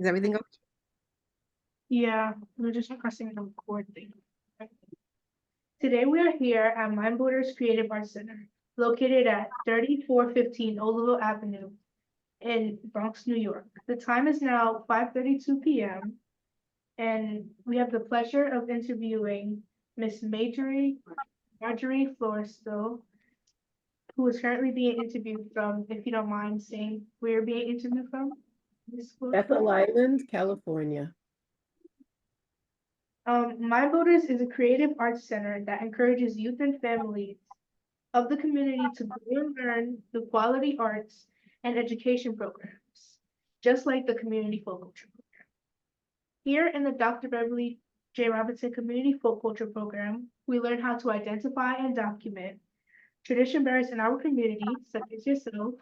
Is everything okay? Yeah, we're just pressing the record thing. Today we are here at Mind Builders Creative Arts Center, located at 3415 Oldville Avenue in Bronx, New York. The time is now 5:32 p.m. and we have the pleasure of interviewing Miss Marjorie Florestal, who is currently being interviewed from, if you don't mind saying where you're being interviewed from, Ms. Bethel Florestal. Island, California. Mind Builders is a creative arts center that encourages youth and families of the community to grow and learn the quality arts and education programs, just like the community folk culture program. Here in the Dr. Beverly J. Robinson Community Folk Culture Program, we learn how to identify and document tradition bearers in our community, such as yourself,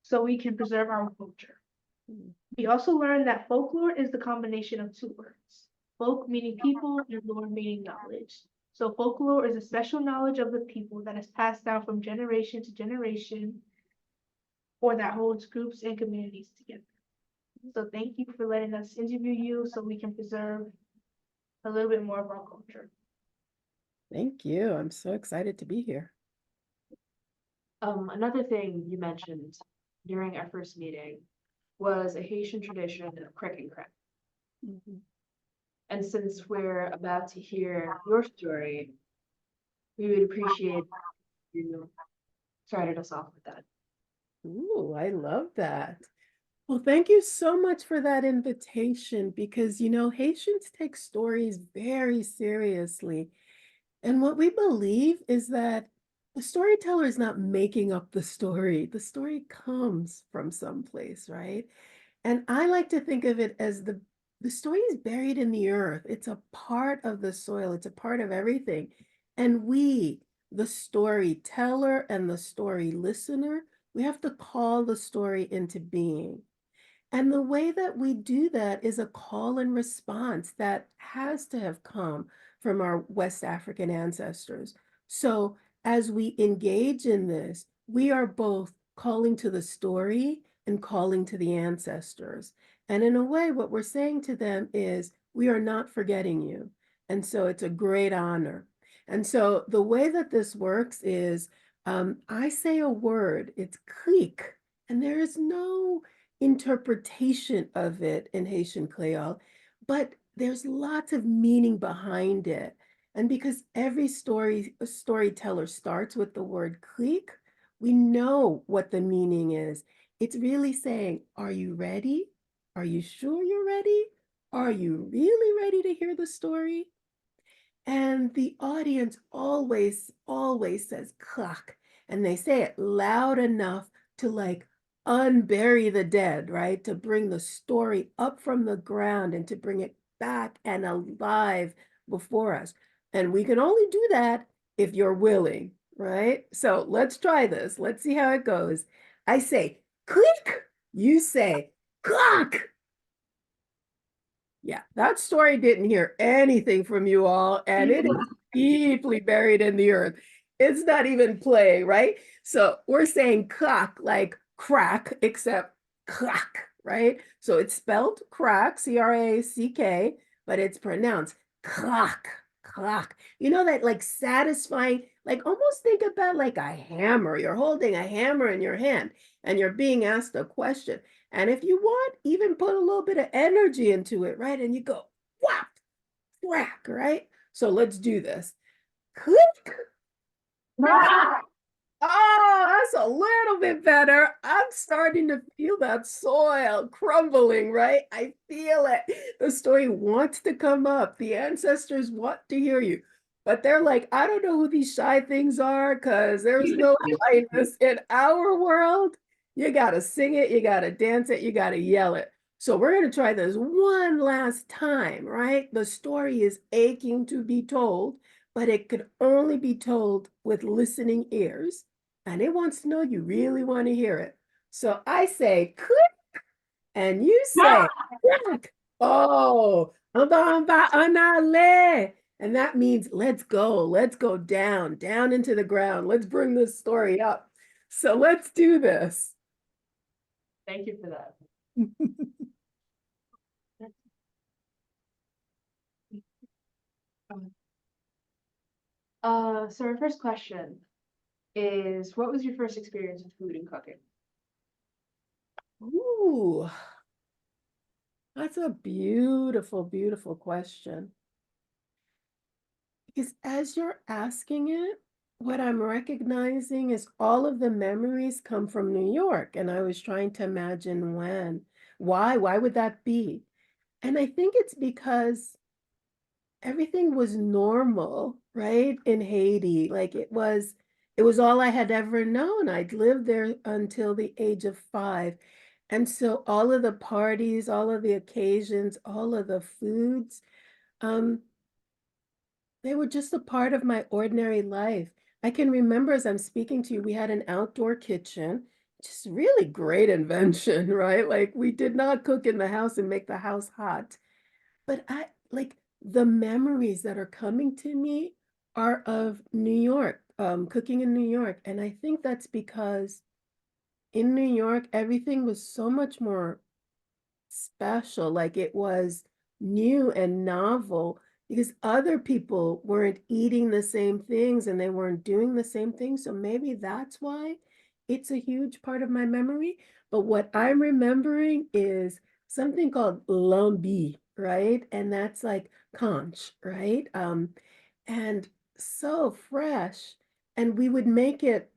so we can preserve our culture. We also learn that folklore is the combination of two words, folk meaning people and lore meaning knowledge. So folklore is a special knowledge of the people that is passed down from generation to generation, or that holds groups and communities together. So thank you for letting us interview you so we can preserve a little bit more of our culture. Thank you. I'm so excited to be here. Another thing you mentioned during our first meeting was a Haitian tradition of crick and crack. And since we're about to hear your story, we would appreciate you started us off with that. Ooh, I love that. Well, thank you so much for that invitation because, Haitians take stories very seriously. And what we believe is that the storyteller is not making up the story. The story comes from someplace, right? And I like to think of it as the story is buried in the earth. It's a part of the soil. It's a part of everything. And we, the storyteller and the story listener, we have to call the story into being. And the way that we do that is a call and response that has to have come from our West African ancestors. So as we engage in this, we are both calling to the story and calling to the ancestors. And in a way, what we're saying to them is, we are not forgetting you. And so it's a great honor. And so the way that this works is, I say a word, it's clique, and there is no interpretation of it in Haitian Creole, but there's lots of meaning behind it. And because every storyteller starts with the word clique, we know what the meaning is. It's really saying, are you ready? Are you sure you're ready? Are you really ready to hear the story? And the audience always says clock, and they say it loud enough to like unbury the dead, right? To bring the story up from the ground and to bring it back and alive before us. And we can only do that if you're willing, right? So let's try this. Let's see how it goes. I say click, you say clock. Yeah, that story didn't hear anything from you all, and it is deeply buried in the earth. It's not even playing, right? So we're saying clock like crack, except clock, right? So it's spelled crack, C-R-A-C-K, but it's pronounced clock, clock. You know that like satisfying, like almost think about like a hammer. You're holding a hammer in your hand and you're being asked a question. And if you want, even put a little bit of energy into it, right? And you go, whap, crack, right? So let's do this. Click. Oh, that's a little bit better. I'm starting to feel that soil crumbling, right? I feel it. The story wants to come up. The ancestors want to hear you. But they're like, I don't know who these shy things are because there's no shyness in our world. You got to sing it, you got to dance it, you got to yell it. So we're going to try this one last time, right? The story is aching to be told, but it could only be told with listening ears. And it wants to know you really want to hear it. So I say click, and you say click. Oh, anale. And that means let's go down into the ground. Let's bring this story up. So let's do this. Thank you for that. So our first question is, what was your first experience with food and cooking? Ooh, that's a beautiful, beautiful question. Because as you're asking it, what I'm recognizing is all of the memories come from New York. And I was trying to imagine when, why would that be? And I think it's because everything was normal, right? In Haiti. Like it was all I had ever known. I'd lived there until the age of 5. And so all of the parties, all of the occasions, all of the foods, um, they were just a part of my ordinary life. I can remember as I'm speaking to you, we had an outdoor kitchen, just really great invention, right? Like we did not cook in the house and make the house hot. But I like the memories that are coming to me are of New York, cooking in New York. And I think that's because in New York, everything was so much more special, like it was new and novel because other people weren't eating the same things and they weren't doing the same things. So maybe that's why it's a huge part of my memory. But what I'm remembering is something called lambi, right? And that's like conch, right? And so fresh. And we would make it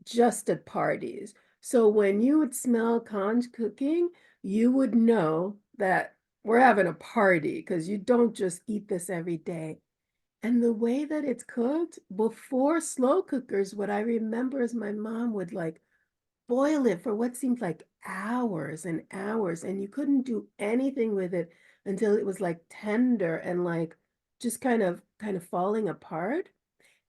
just at parties. So when you would smell conch cooking, you would know that we're having a party because you don't just eat this every day. And the way that it's cooked before slow cookers, what I remember is my mom would like boil it for what seemed like hours and hours, and you couldn't do anything with it until it was like tender and like just kind of falling apart.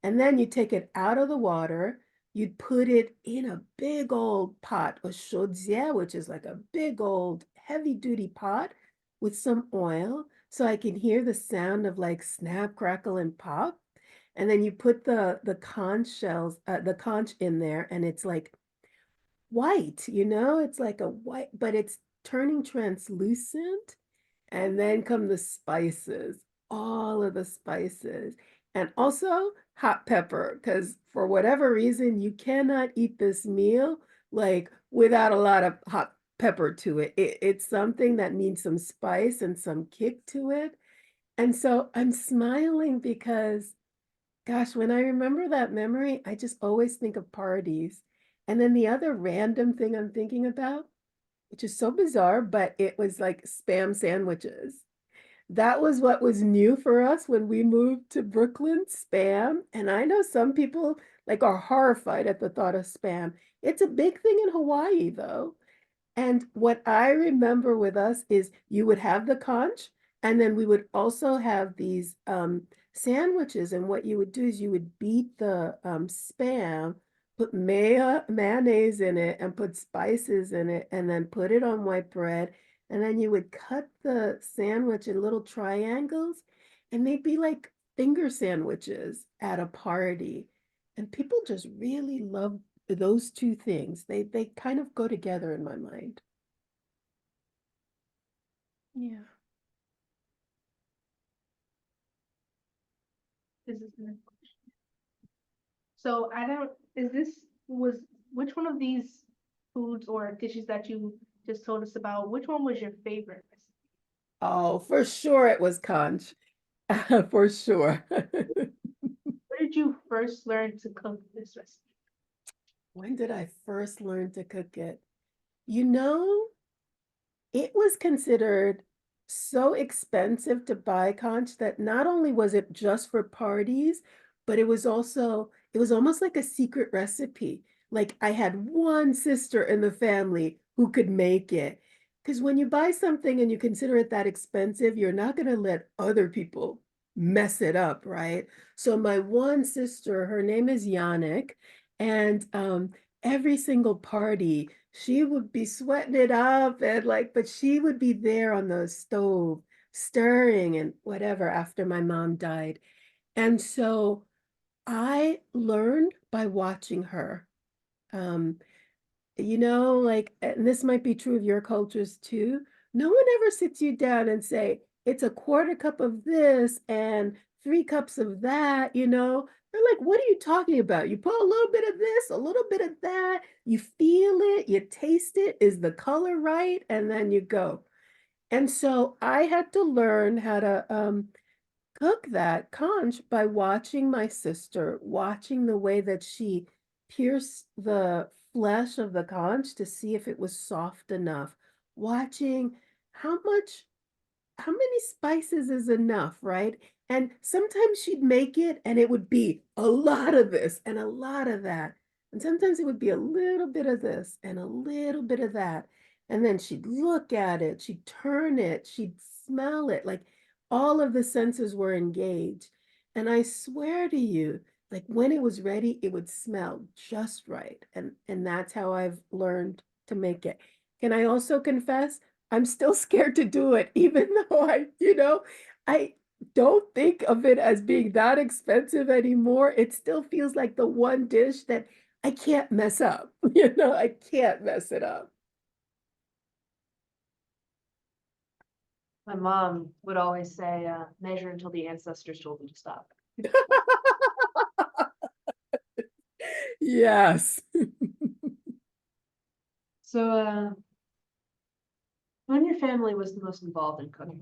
And then you take it out of the water, you'd put it in a big old pot, a chaudière, which is like a big old heavy duty pot with some oil. So I can hear the sound of like snap, crackle, and pop. And then you put the conch shells, the conch in there, and it's like white, it's like a white, but it's turning translucent. And then come the spices, all of the spices, and also hot pepper, because for whatever reason, you cannot eat this meal like without a lot of hot pepper to it. It's something that needs some spice and some kick to it. And so I'm smiling because, gosh, when I remember that memory, I just always think of parties. And then the other random thing I'm thinking about, which is so bizarre, but it was like spam sandwiches. That was what was new for us when we moved to Brooklyn, spam. And I know some people like are horrified at the thought of spam. It's a big thing in Hawaii though. And what I remember with us is you would have the conch, and then we would also have these sandwiches. And what you would do is you would beat the spam, put mayonnaise in it, and put spices in it, and then put it on white bread. And then you would cut the sandwich in little triangles, and they'd be like finger sandwiches at a party. And people just really love those two things. They kind of go together in my mind. Yeah. This is the next question. So I don't, is this was which one of these foods or dishes that you just told us about, which one was your favorite recipe? Oh, for sure it was conch. For sure. Where did you first learn to cook this recipe? When did I first learn to cook it? You know, it was considered so expensive to buy conch that not only was it just for parties, but it was almost like a secret recipe. Like I had one sister in the family who could make it. Because when you buy something and you consider it that expensive, you're not going to let other people mess it up, right? So my one sister, her name is Yannick, and every single party, she would be sweating it up and like, but she would be there on the stove, stirring and whatever after my mom died. And so I learned by watching her. Um, like, and this might be true of your cultures too. No one ever sits you down and say, it's a quarter cup of this and 3 cups of that. They're like, what are you talking about? You put a little bit of this, a little bit of that, you feel it, you taste it, is the color right? And then you go. And so I had to learn how to cook that conch by watching my sister, watching the way that she pierced the flesh of the conch to see if it was soft enough, watching how much how many spices is enough, right? And sometimes she'd make it and it would be a lot of this and a lot of that. And sometimes it would be a little bit of this and a little bit of that. And then she'd look at it, she'd turn it, she'd smell it. Like all of the senses were engaged. And I swear to you, like when it was ready, it would smell just right. And that's how I've learned to make it. Can I also confess? I'm still scared to do it, even though I don't think of it as being that expensive anymore. It still feels like the one dish that I can't mess up. I can't mess it up. My mom would always say, measure until the ancestors told you to stop. Yes. So, who in your family was the most involved in cooking?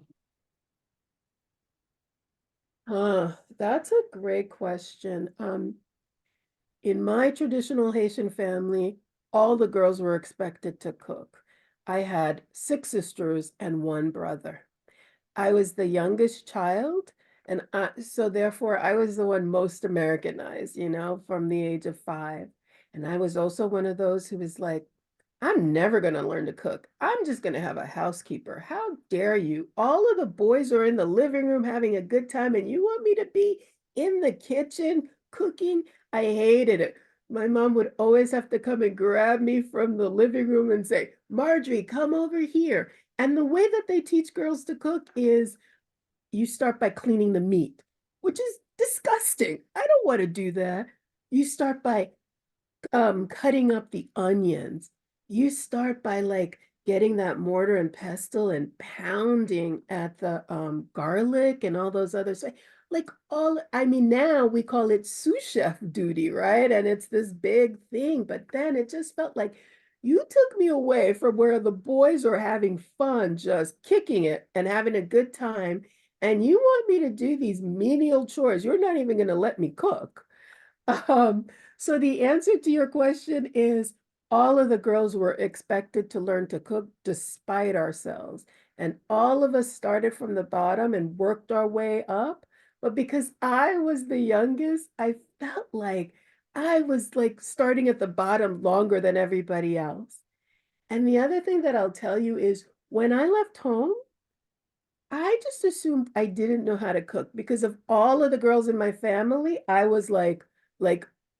That's a great question. In my traditional Haitian family, all the girls were expected to cook. I had 6 sisters and 1 brother. I was the youngest child, and so therefore I was the one most Americanized, from the age of 5. And I was also one of those who was like, I'm never going to learn to cook. I'm just going to have a housekeeper. How dare you? All of the boys are in the living room having a good time, and you want me to be in the kitchen cooking? I hated it. My mom would always have to come and grab me from the living room and say, Marjorie, come over here. And the way that they teach girls to cook is you start by cleaning the meat, which is disgusting. I don't want to do that. You start by cutting up the onions. You start by like getting that mortar and pestle and pounding at the garlic and all those other like all I mean now we call it sous chef duty, right? And it's this big thing, but then it just felt like you took me away from where the boys are having fun, just kicking it and having a good time. And you want me to do these menial chores. You're not even going to let me cook. Um, so the answer to your question is all of the girls were expected to learn to cook despite ourselves. And all of us started from the bottom and worked our way up. But because I was the youngest, I felt like I was like starting at the bottom longer than everybody else. And the other thing that I'll tell you is when I left home, I just assumed I didn't know how to cook because of all of the girls in my family. I was like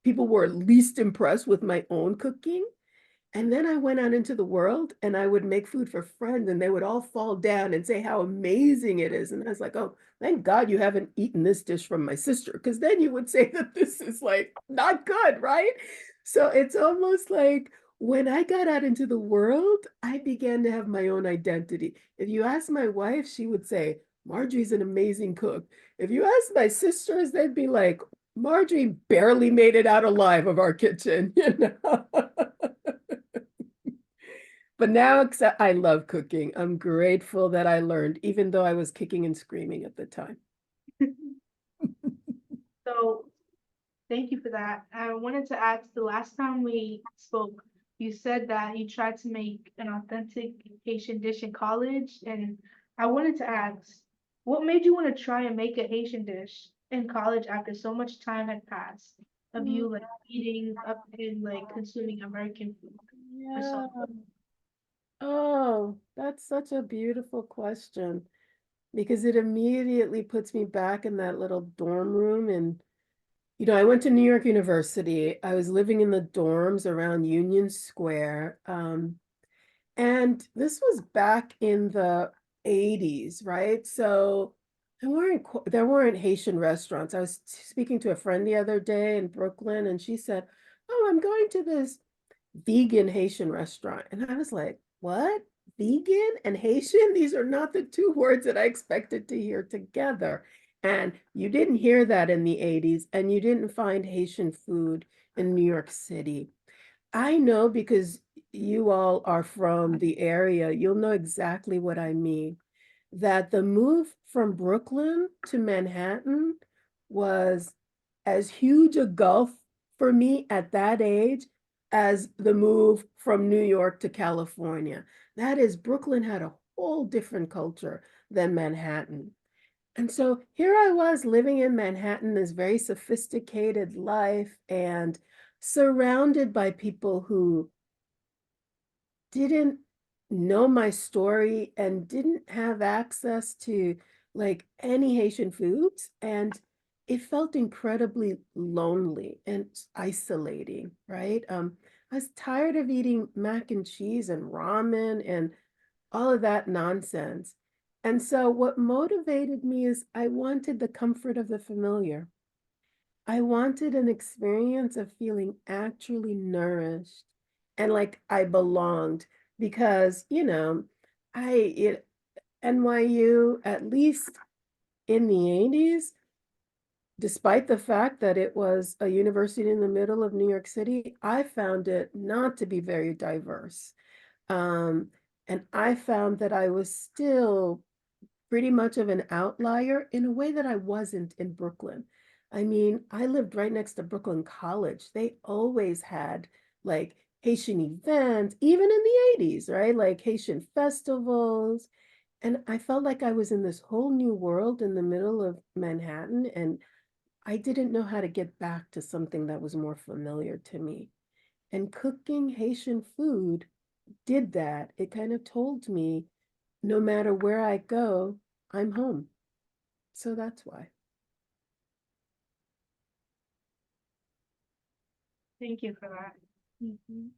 people were least impressed with my own cooking. And then I went out into the world and I would make food for friends and they would all fall down and say how amazing it is. And I was like, oh, thank God you haven't eaten this dish from my sister, because then you would say that this is like not good, right? So it's almost like when I got out into the world, I began to have my own identity. If you ask my wife, she would say, Marjorie's an amazing cook. If you ask my sisters, they'd be like, Marjorie barely made it out alive of our kitchen, But now, except I love cooking. I'm grateful that I learned, even though I was kicking and screaming at the time. So thank you for that. I wanted to ask, the last time we spoke, you said that you tried to make an authentic Haitian dish in college, and I wanted to ask, what made you want to try and make a Haitian dish in college after so much time had passed of you like eating up and like consuming American food for so Yeah. long? Oh, that's such a beautiful question because it immediately puts me back in that little dorm room. And, I went to New York University. I was living in the dorms around Union Square. And this was back in the 80s, right? So there weren't Haitian restaurants. I was speaking to a friend the other day in Brooklyn, and she said, "Oh, I'm going to this vegan Haitian restaurant." And I was like, "What? Vegan and Haitian? These are not the two words that I expected to hear together." And you didn't hear that in the 80s, and you didn't find Haitian food in New York City. I know because you all are from the area, you'll know exactly what I mean. That the move from Brooklyn to Manhattan was as huge a gulf for me at that age as the move from New York to California. That is, Brooklyn had a whole different culture than Manhattan. And so here I was living in Manhattan, this very sophisticated life, and surrounded by people who didn't know my story and didn't have access to like any Haitian foods. And it felt incredibly lonely and isolating, right? I was tired of eating mac and cheese and ramen and all of that nonsense. And so what motivated me is I wanted the comfort of the familiar. I wanted an experience of feeling actually nourished and like I belonged because, NYU, at least in the 80s, despite the fact that it was a university in the middle of New York City, I found it not to be very diverse. Um, and I found that I was still pretty much of an outlier in a way that I wasn't in Brooklyn. I mean, I lived right next to Brooklyn College. They always had like Haitian events, even in the 80s, right? Like Haitian festivals. And I felt like I was in this whole new world in the middle of Manhattan, and I didn't know how to get back to something that was more familiar to me. And cooking Haitian food did that. It kind of told me no matter where I go, I'm home. So that's why. Thank you for that. Mhm.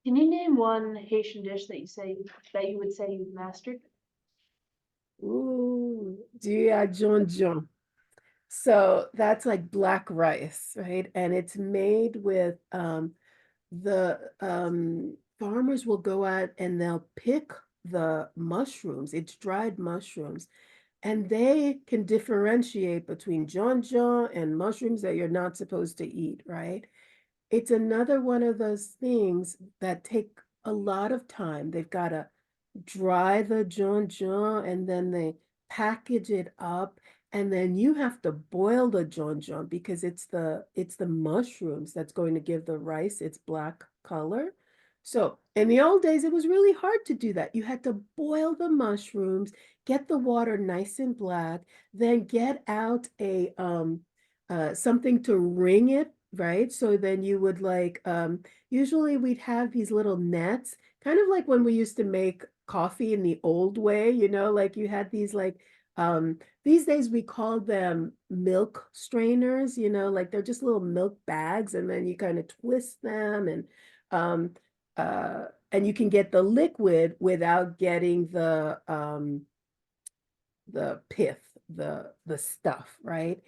Can you name one Haitian dish that you would say you've mastered? Ooh, Dia John John. So that's like black rice, right? And it's made with the farmers will go out and they'll pick the mushrooms. It's dried mushrooms, and they can differentiate between John John and mushrooms that you're not supposed to eat, right? It's another one of those things that take a lot of time. They've got to dry the John John and then they package it up, and then you have to boil the John John because it's the mushrooms that's going to give the rice its black color. So in the old days, it was really hard to do that. You had to boil the mushrooms, get the water nice and black, then get out a something to wring it, right? So then you would like usually we'd have these little nets, kind of like when we used to make coffee in the old way, like you had these like these days we call them milk strainers, like they're just little milk bags, and then you kind of twist them um and you can get the liquid without getting the pith, the stuff, right?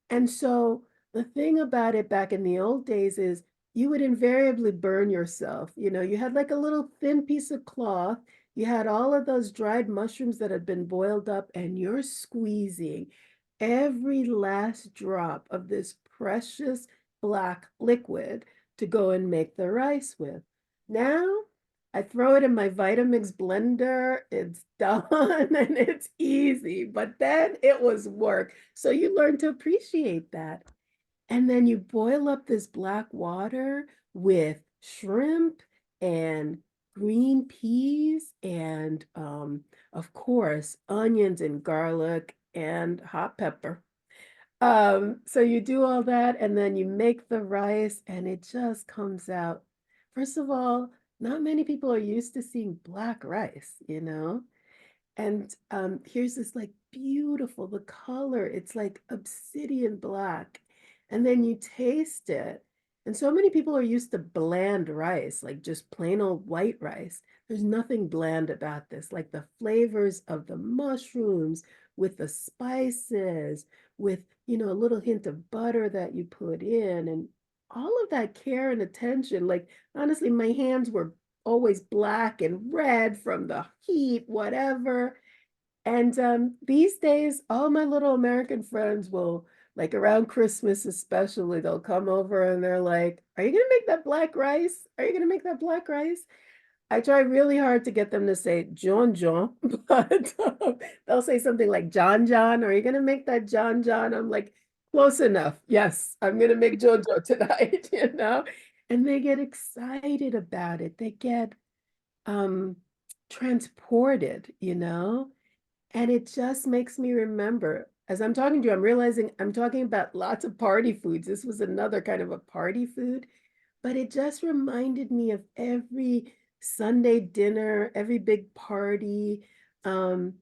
And so the thing about it back in the old days is you would invariably burn yourself. You had like a little thin piece of cloth. You had all of those dried mushrooms that had been boiled up, and you're squeezing every last drop of this precious black liquid to go and make the rice with. Now I throw it in my Vitamix blender, it's done and it's easy, but then it was work. So you learn to appreciate that. And then you boil up this black water with shrimp and green peas and, of course, onions and garlic and hot pepper. So you do all that and then you make the rice and it just comes out. First of all, not many people are used to seeing black rice. And here's this like beautiful, the color, it's like obsidian black. And then you taste it. And so many people are used to bland rice, like just plain old white rice. There's nothing bland about this, like the flavors of the mushrooms with the spices, with, a little hint of butter that you put in, and all of that care and attention. Like, honestly, my hands were always black and red from the heat, whatever. And these days, all my little American friends will, like around Christmas especially, they'll come over and they're like, "Are you gonna make that black rice? Are you gonna make that black rice?" I try really hard to get them to say John John, but they'll say something like John John. Are you gonna make that John John? I'm like, close enough. Yes, I'm gonna make Jojo tonight, you know? And they get excited about it. They get um transported, you know? And it just makes me remember, as I'm talking to you, I'm realizing I'm talking about lots of party foods. This was another kind of a party food, but it just reminded me of every Sunday dinner, every big party, um,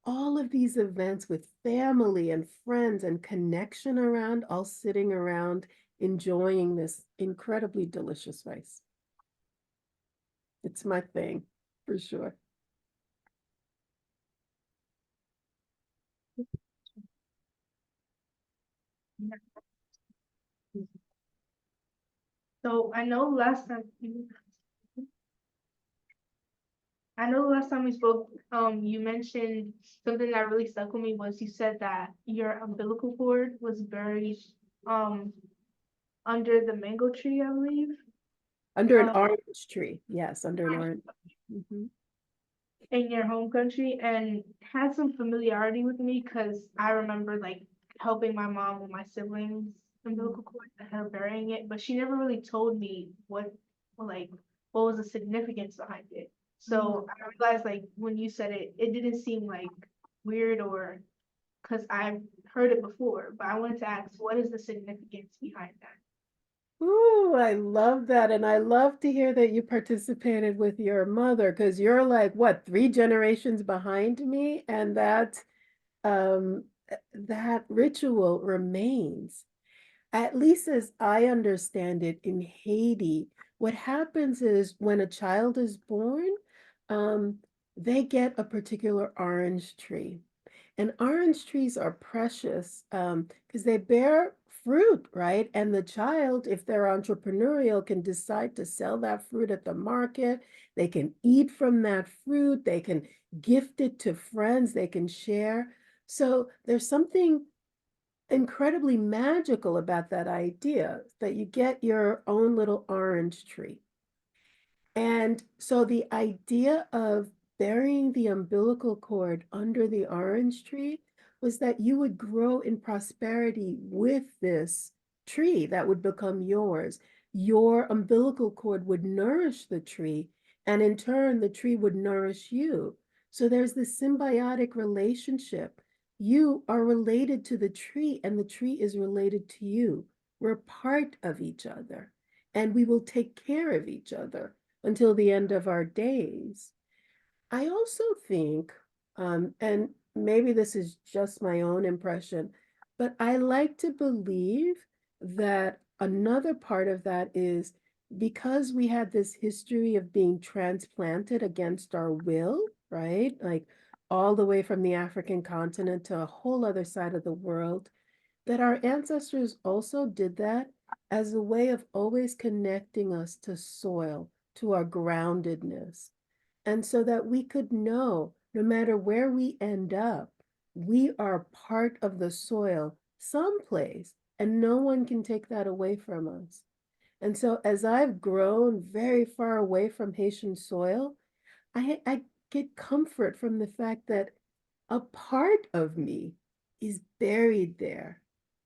all of these events with family and friends and connection around, all sitting around enjoying this incredibly delicious rice. It's my thing, for sure. So I know last time we spoke, you mentioned something that really stuck with me was you said that your umbilical cord was buried, um, under the mango tree, I believe, Under an uh, orange tree. Yes, under an orange. Mhm. in your home country, and had some familiarity with me because I remember like helping my mom with my siblings' umbilical cord and her burying it, but she never really told me like, what was the significance behind it. So I realized like when you said it, it didn't seem like weird or because I've heard it before, but I wanted to ask, what is the significance behind that? Ooh, I love that. And I love to hear that you participated with your mother because you're like, what, 3 generations behind me? And that ritual remains. At least as I understand it in Haiti, what happens is when a child is born, um, they get a particular orange tree. And orange trees are precious because they bear fruit, right? And the child, if they're entrepreneurial, can decide to sell that fruit at the market. They can eat from that fruit. They can gift it to friends. They can share. So there's something incredibly magical about that idea that you get your own little orange tree. And so the idea of burying the umbilical cord under the orange tree was that you would grow in prosperity with this tree that would become yours. Your umbilical cord would nourish the tree, and in turn, the tree would nourish you. So there's this symbiotic relationship. You are related to the tree, and the tree is related to you. We're part of each other, and we will take care of each other until the end of our days. I also think, and maybe this is just my own impression, but I like to believe that another part of that is because we had this history of being transplanted against our will, right? Like all the way from the African continent to a whole other side of the world, that our ancestors also did that as a way of always connecting us to soil, to our groundedness. And so that we could know no matter where we end up, we are part of the soil someplace, and no one can take that away from us. And so as I've grown very far away from Haitian soil, I get comfort from the fact that a part of me is buried there.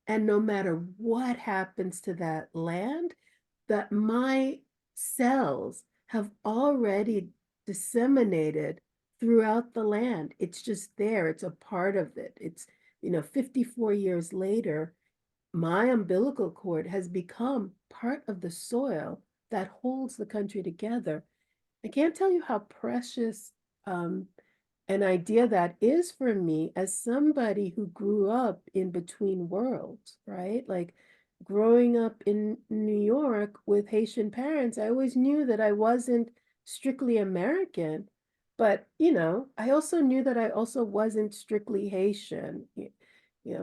And no matter what happens to that land, that my cells have already disseminated throughout the land. It's just there, it's a part of it. It's, 54 years later, my umbilical cord has become part of the soil that holds the country together. I can't tell you how precious um, an idea that is for me as somebody who grew up in between worlds, right? Like growing up in New York with Haitian parents, I always knew that I wasn't strictly American, but I also knew that I also wasn't strictly Haitian.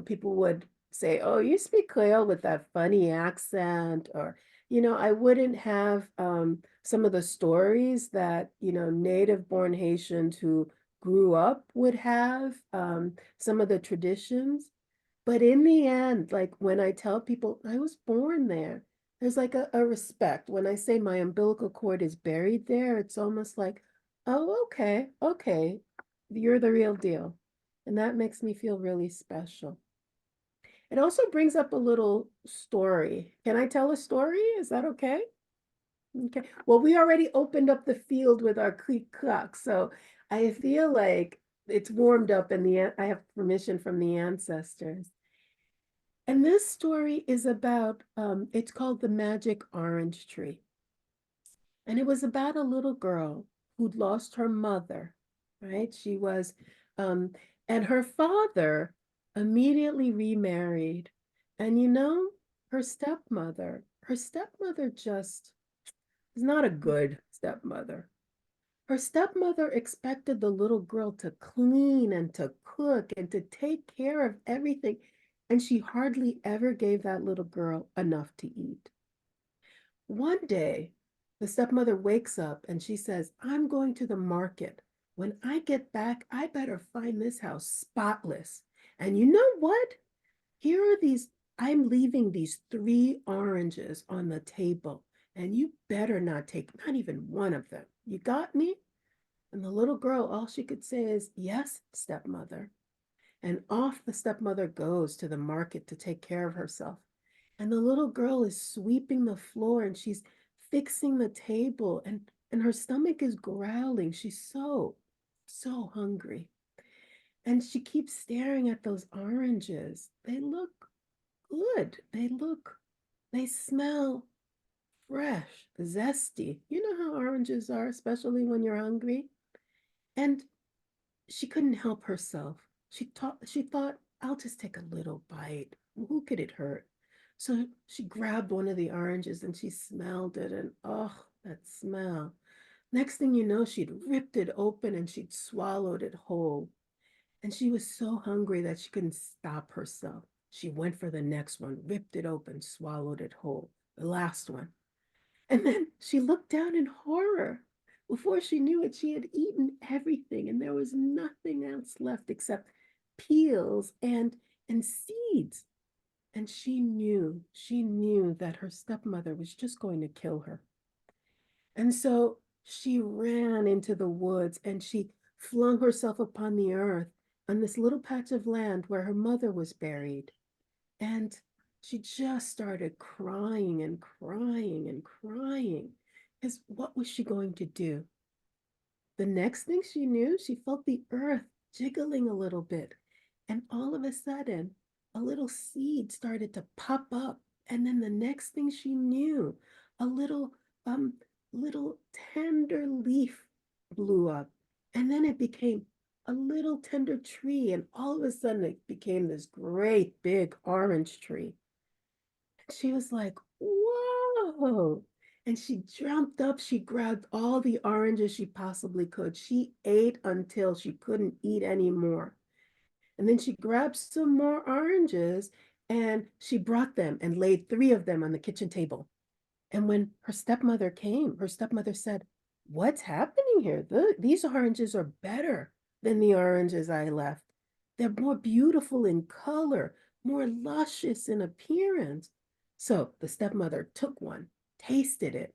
People would say, "Oh, you speak Creole with that funny accent," or I wouldn't have some of the stories that native born Haitians who grew up would have, some of the traditions. But in the end, like when I tell people I was born there, there's like a respect. When I say my umbilical cord is buried there, it's almost like, oh, okay, okay, you're the real deal. And that makes me feel really special. It also brings up a little story. Can I tell a story? Is that okay? Okay. Well, we already opened up the field with our creek cock, so I feel like it's warmed up and I have permission from the ancestors. And this story is about, it's called The Magic Orange Tree. And it was about a little girl who'd lost her mother, right? She was, um, and her father immediately remarried. And her stepmother just is not a good stepmother. Her stepmother expected the little girl to clean and to cook and to take care of everything, and she hardly ever gave that little girl enough to eat. One day, the stepmother wakes up and she says, I'm going to the market. When I get back, I better find this house spotless. And you know what? Here are these, I'm leaving these 3 oranges on the table, and you better not take not even one of them. You got me? And the little girl, all she could say is, yes, stepmother. And off the stepmother goes to the market to take care of herself. And the little girl is sweeping the floor and she's fixing the table and her stomach is growling. She's so hungry. And she keeps staring at those oranges. They look good. They smell fresh, zesty. You know how oranges are, especially when you're hungry. And she couldn't help herself. She thought, I'll just take a little bite. Who could it hurt? So she grabbed one of the oranges and she smelled it, and oh, that smell. Next thing you know, she'd ripped it open and she'd swallowed it whole. And she was so hungry that she couldn't stop herself. She went for the next one, ripped it open, swallowed it whole. The last one. And then she looked down in horror. Before she knew it, she had eaten everything, and there was nothing else left except peels and seeds. And she knew that her stepmother was just going to kill her. And so she ran into the woods and she flung herself upon the earth on this little patch of land where her mother was buried. And she just started crying and crying and crying. Because what was she going to do? The next thing she knew, she felt the earth jiggling a little bit. And all of a sudden, a little seed started to pop up. And then the next thing she knew, a um, little tender leaf blew up. And then it became a little tender tree. And all of a sudden, it became this great big orange tree. She was like, whoa. And she jumped up, she grabbed all the oranges she possibly could. She ate until she couldn't eat anymore. And then she grabbed some more oranges and she brought them and laid 3 of them on the kitchen table. And when her stepmother came, her stepmother said, what's happening here? These oranges are better than the oranges I left. They're more beautiful in color, more luscious in appearance. So the stepmother took one, tasted it,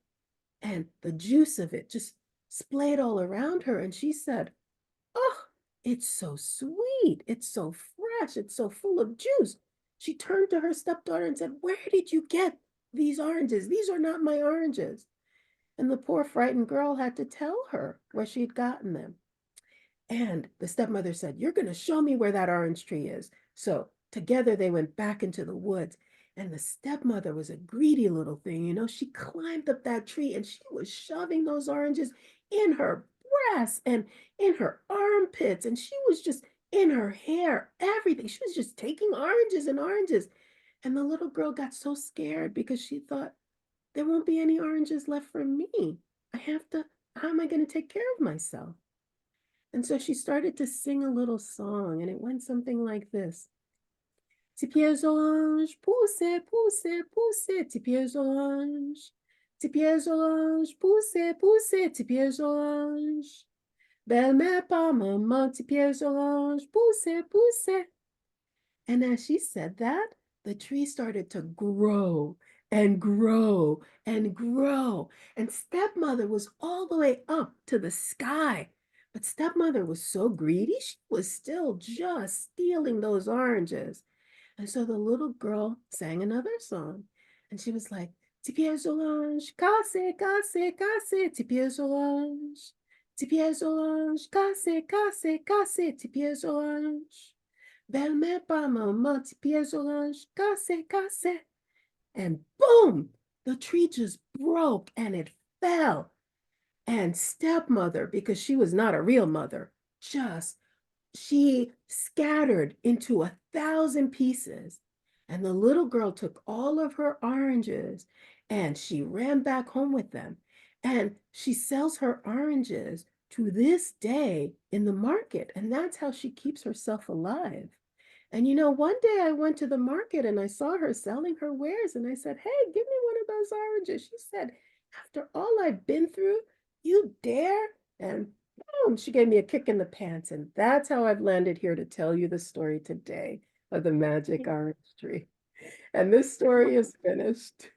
and the juice of it just splayed all around her. And she said, oh, it's so sweet. It's so fresh. It's so full of juice. She turned to her stepdaughter and said, where did you get these oranges? These are not my oranges. And the poor frightened girl had to tell her where she'd gotten them. And the stepmother said, you're going to show me where that orange tree is. So together they went back into the woods. And the stepmother was a greedy little thing. She climbed up that tree and she was shoving those oranges in her breasts and in her armpits. And she was just in her hair, everything. She was just taking oranges and oranges. And the little girl got so scared because she thought, there won't be any oranges left for me. How am I going to take care of myself? And so she started to sing a little song, and it went something like this. Tes pieds orange, poussez, poussez, poussez, tes pieds orange. Tes pieds orange, poussez, poussez, tes pieds orange. Belle-mère par maman, petit piège orange, poussez, poussez. And as she said that, the tree started to grow and grow and grow. And stepmother was all the way up to the sky. But stepmother was so greedy, she was still just stealing those oranges. And so the little girl sang another song. And she was like, Tes pieds orange, cassez, cassez, cassez, tes pieds orange. Tes pieds orange, cassez, cassez, cassez, tes pieds orange. Belle-mère par maman, tes pieds orange, cassez, cassez. And boom, the tree just broke and it fell. And stepmother, because she was not a real mother, just she scattered into 1,000 pieces. And the little girl took all of her oranges and she ran back home with them. And she sells her oranges to this day in the market. And that's how she keeps herself alive. And one day I went to the market and I saw her selling her wares and I said, Hey, give me one of those oranges. She said, After all I've been through, you dare? And boom, she gave me a kick in the pants. And that's how I've landed here to tell you the story today of the magic orange tree. And this story is finished.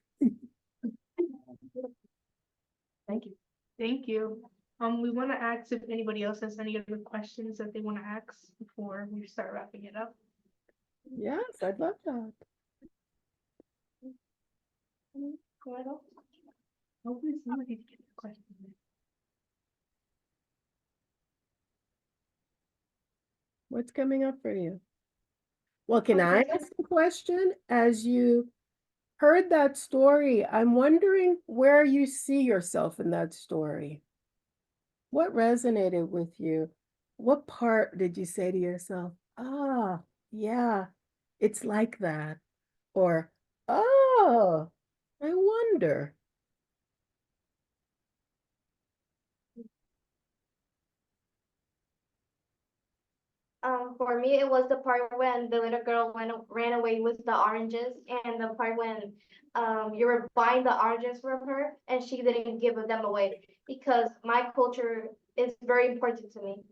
Thank you. Thank you. We want to ask if anybody else has any other questions that they want to ask before we start wrapping it up. Yes, I'd love that. Go ahead. Hopefully somebody can get the question. What's coming up for you? Well, can I ask a question? As you heard that story, I'm wondering where you see yourself in that story. What resonated with you? What part did you say to yourself, ah, yeah, it's like that? Or, oh, I wonder. For me, it was the part when the little girl ran away with the oranges, and the part when you were buying the oranges from her, and she didn't give them away because my culture is very important to me.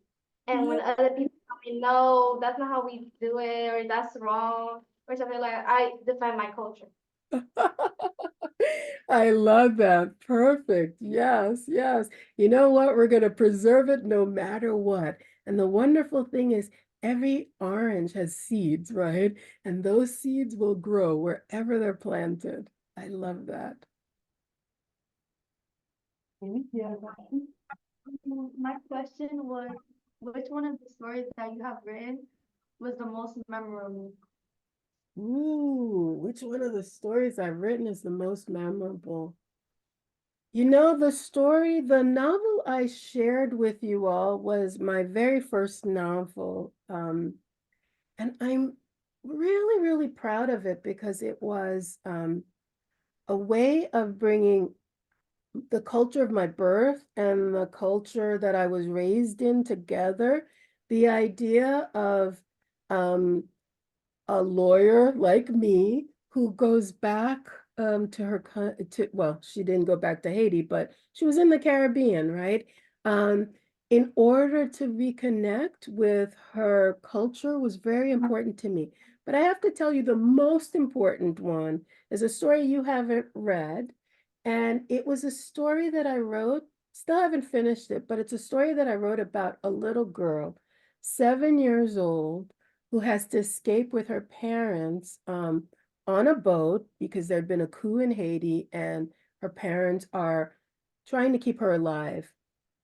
And when other people tell me, no, that's not how we do it, or that's wrong, or something like that, I defend my culture. I love that. Perfect. Yes, yes. You know what? We're going to preserve it no matter what. And the wonderful thing is, every orange has seeds, right? And those seeds will grow wherever they're planted. I love that. Yeah. My question was, which one of the stories that you have written was the most memorable? Ooh, which one of the stories I've written is the most memorable? The novel I shared with you all was my very first novel. And I'm really, really proud of it because it was a way of bringing the culture of my birth and the culture that I was raised in together. The idea of um, a lawyer like me who goes back to well, she didn't go back to Haiti, but she was in the Caribbean, right? Um, in order to reconnect with her culture was very important to me. But I have to tell you, the most important one is a story you haven't read. And it was a story that I wrote, still haven't finished it, but it's a story that I wrote about a little girl, 7 years old, who has to escape with her parents on a boat because there'd been a coup in Haiti and her parents are trying to keep her alive.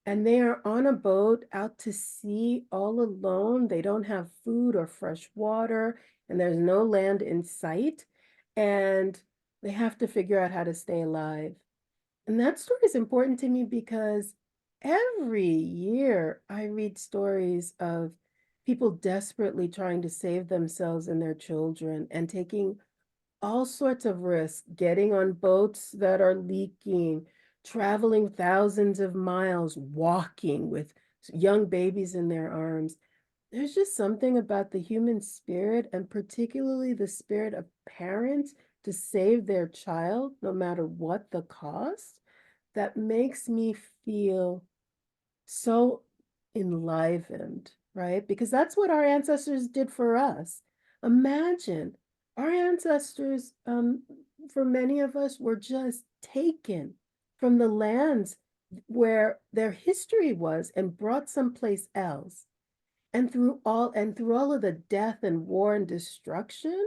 And they are on a boat out to sea all alone. They don't have food or fresh water, and there's no land in sight. And they have to figure out how to stay alive. And that story is important to me because every year I read stories of people desperately trying to save themselves and their children and taking all sorts of risks, getting on boats that are leaking, traveling thousands of miles, walking with young babies in their arms. There's just something about the human spirit, and particularly the spirit of parents to save their child, no matter what the cost, that makes me feel so enlivened, right? Because that's what our ancestors did for us. Imagine our ancestors, for many of us, were just taken from the lands where their history was and brought someplace else. And through all of the death and war and destruction,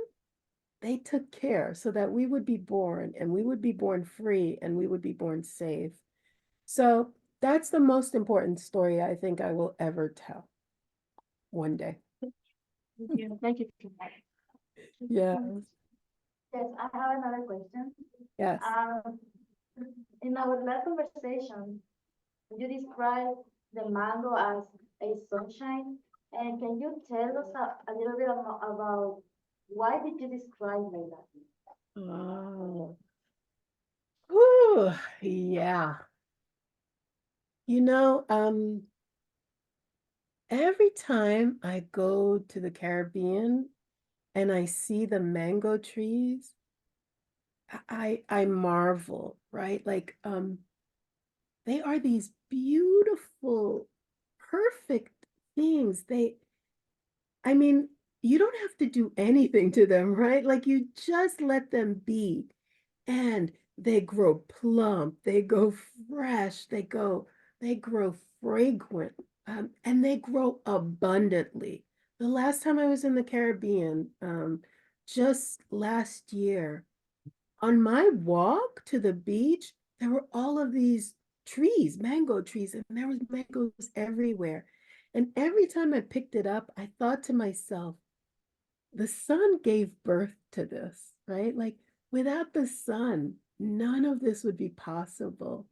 they took care so that we would be born, and we would be born free, and we would be born safe. So that's the most important story I think I will ever tell one day. Thank you. Thank you for that. Yes, Yes, I have another question. yes. In our last conversation, you described the mango as a sunshine, and can you tell us a little bit about why did you describe like that? Oh. Whew, yeah. You know, every time I go to the Caribbean and I see the mango trees, I marvel, right? Like, they are these beautiful, perfect things. I mean, you don't have to do anything to them, right? Like you just let them be. And they grow plump, they go fresh, they grow fragrant, and they grow abundantly. The last time I was in the Caribbean, just last year, on my walk to the beach, there were all of these trees, mango trees, and there was mangoes everywhere. And every time I picked it up, I thought to myself, the sun gave birth to this, right? Like without the sun, none of this would be possible.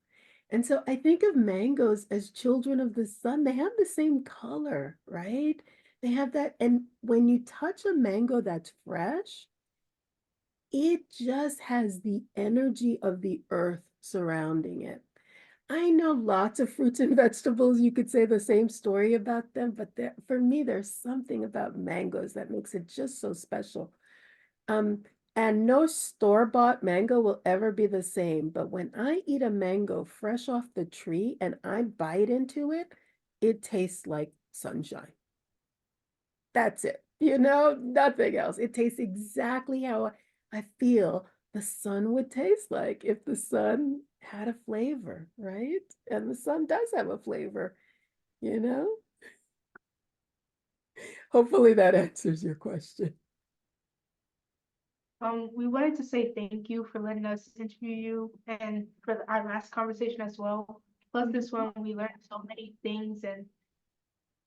And so I think of mangoes as children of the sun. They have the same color, right? They have that. And when you touch a mango that's fresh, it just has the energy of the earth surrounding it. I know lots of fruits and vegetables, you could say the same story about them, but for me, there's something about mangoes that makes it just so special. Um, and no store-bought mango will ever be the same, but when I eat a mango fresh off the tree and I bite into it, it tastes like sunshine. That's it. Nothing else. It tastes exactly how I feel the sun would taste like if the sun had a flavor, right? And the sun does have a flavor, you know? Hopefully that answers your question. We wanted to say thank you for letting us interview you and for our last conversation as well. Plus this one, we learned so many things and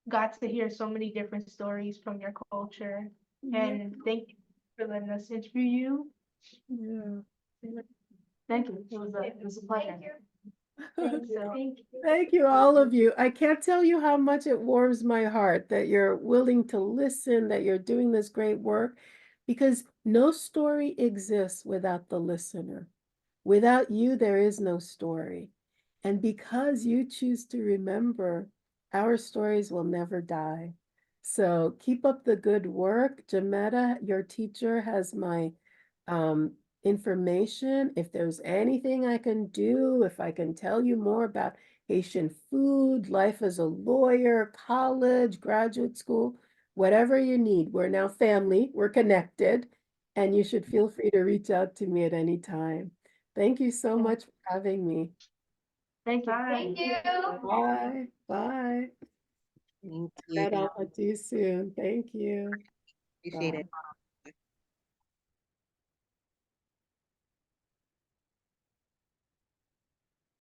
got to hear so many different stories from your culture. And thank you for letting us interview you. Yeah. Thank you. It was a pleasure. Thank you, thank you. Thank you, all of you. I can't tell you how much it warms my heart that you're willing to listen, that you're doing this great work, because no story exists without the listener. Without you, there is no story. And because you choose to remember, our stories will never die. So keep up the good work. Jametta, your teacher, has my information. If there's anything I can do, if I can tell you more about Haitian food, life as a lawyer, college, graduate school, whatever you need. We're now family, we're connected, and you should feel free to reach out to me at any time. Thank you so much for having me. Thank you. Thank you. Bye. Bye. Thank you. And I'll talk to you soon. Thank you. Appreciate Bye. it.